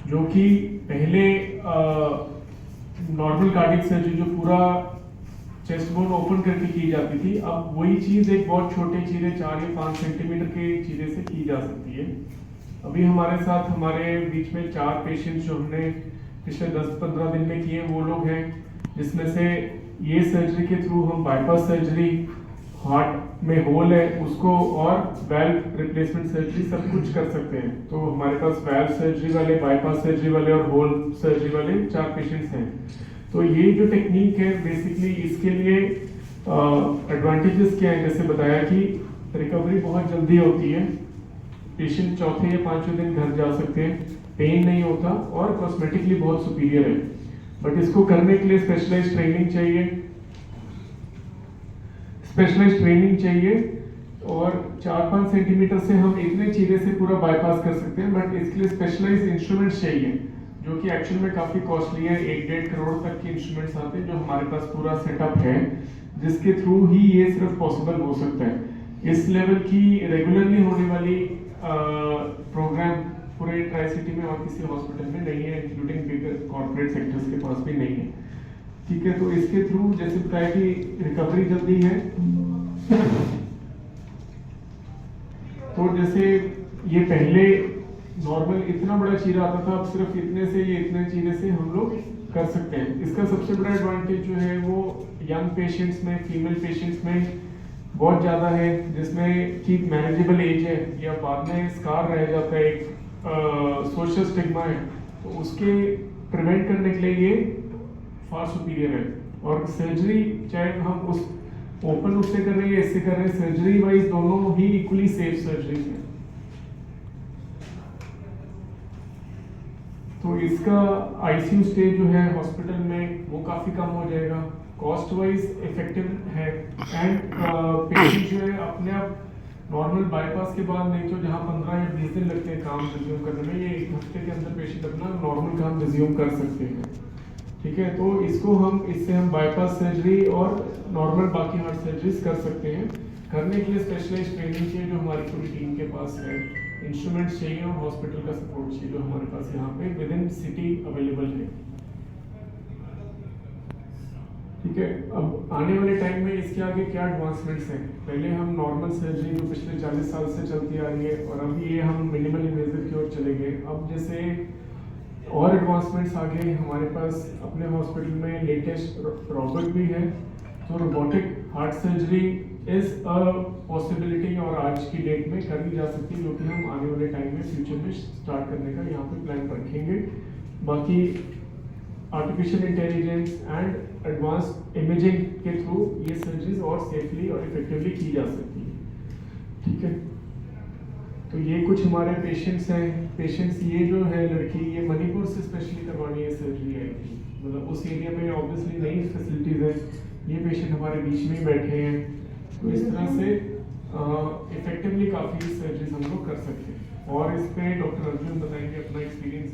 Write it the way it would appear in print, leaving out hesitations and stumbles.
जो कि पहले नॉर्मल कार्डियक सर्जरी जो पूरा चेस्ट बोन ओपन करके की जाती थी, अब वही चीज एक बहुत छोटे चीरे 4 या 5 सेंटीमीटर के चीरे से की जा सकती है। अभी हमारे साथ हमारे बीच में 4 पेशेंट्स जो हमने पिछले 10-15 दिन में किए वो लोग हैं, जिसमें से ये सर्जरी के थ्रू हम बाईपास सर्जरी, हार्ट में होल है उसको और वेल्व रिप्लेसमेंट सर्जरी सब कुछ कर सकते हैं। तो हमारे पास वेल्व सर्जरी वाले, बाईपास सर्जरी वाले और होल सर्जरी वाले 4 पेशेंट्स हैं। तो ये जो टेक्निक है बेसिकली इसके लिए एडवांटेजेस क्या है, जैसे बताया कि रिकवरी बहुत जल्दी होती है, पेशेंट चौथे या 5वें दिन घर जा सकते हैं, पेन नहीं होता और कॉस्मेटिकली बहुत सुपीरियर है। बट इसको करने के लिए स्पेशलाइज्ड ट्रेनिंग चाहिए और 4-5 सेंटीमीटर से हम इतने चीरे से पूरा बाईपास कर सकते हैं, बट इसके लिए स्पेशलाइज्ड इंस्ट्रूमेंट्स चाहिए जो कि एक्चुअल में काफी कॉस्टली है। 1-1.5 करोड़ तक के इंस्ट्रूमेंट्स आते हैं जो हमारे पास पूरा सेटअप है, जिसके थ्रू ही ये सिर्फ पॉसिबल हो सकता है। इस लेवल की रेगुलरली होने वाली प्रोग्राम पूरे ट्राई सिटी में और किसी हॉस्पिटल में नहीं है, इंक्लूडिंग बिग कॉर्पोरेट सेक्टर्स के पास भी नहीं है। ठीक है, तो इसके थ्रू जैसे बताया कि रिकवरी जल्दी है। तो जैसे ये पहले नॉर्मल इतना बड़ा चीरा आता था, अब सिर्फ इतने से ये इतने चीरे से हम लोग कर सकते हैं। इसका सबसे बड़ा एडवांटेज जो है वो यंग पेशेंट्स में, फीमेल पेशेंट्स में बहुत ज़्यादा है, जिसमें कि मैनेजेबल एज है या बाद में स्कार रह जाता है, एक सोशल स्टिग्मा है, तो उसके प्रिवेंट करने के लिए ये फार सुपीरियर है। और सर्जरी चाहे हम उस ओपन उससे कर रहे हैं या इससे कर रहे हैं, सर्जरी वाइज दोनों ही इक्वली सेफ सर्जरी है। तो इसका आईसीयू स्टे जो है हॉस्पिटल में वो काफ़ी कम हो जाएगा, कॉस्ट वाइज इफेक्टिव है एंड पेशेंट जो है अपने आप नॉर्मल बाईपास के बाद नहीं तो जहाँ 15 या 20 दिन लगते हैं काम रिज्यूम करने में, ये 1 हफ्ते के अंदर पेशेंट अपना नॉर्मल काम रिज्यूम कर सकते हैं। ठीक है, तो इससे हम बाईपास सर्जरी और नॉर्मल बाकी हार्ट सर्जरीज कर सकते हैं। करने के लिए स्पेशलाइज्ड ट्रेनिंग चाहिए जो हमारी पूरी टीम के पास है, इंस्ट्रूमेंट्स चाहिए और हॉस्पिटल का सपोर्ट चाहिए जो हमारे पास यहाँ पे विद इन सिटी अवेलेबल है। ठीक है, अब आने वाले टाइम में इसके आगे क्या एडवांसमेंट्स हैं। पहले हम नॉर्मल सर्जरी जो पिछले 40 साल से चलती आ रही है और अभी ये हम मिनिमल इन्वेजिव की ओर चले गए। अब जैसे और एडवांसमेंट्स आ गए हमारे पास अपने हॉस्पिटल में, लेटेस्ट रोबोट भी है, तो robotic heart surgery is a possibility और आज की डेट में कर दी जा सकती है, जो कि हम आने वाले टाइम में फ्यूचर में स्टार्ट करने का यहाँ पे प्लान रखेंगे। बाकी artificial intelligence and advance imaging के थ्रू ये सर्जरीज और सेफली और इफेक्टिवली की जा सकती है। ठीक है, तो ये कुछ हमारे पेशेंट्स हैं। पेशेंट्स ये जो है लड़की, ये मणिपुर से स्पेशली करवानी है सर्जरी आई थी, मतलब उस एरिया में ऑब्वियसली नई फैसिलिटीज़ है। ये पेशेंट हमारे बीच में ही बैठे हैं, तो इस तरह से इफेक्टिवली काफ़ी सर्जरीज हम लोग कर सकते हैं। और इस पे डॉक्टर अर्जुन बताएंगे अपना एक्सपीरियंस।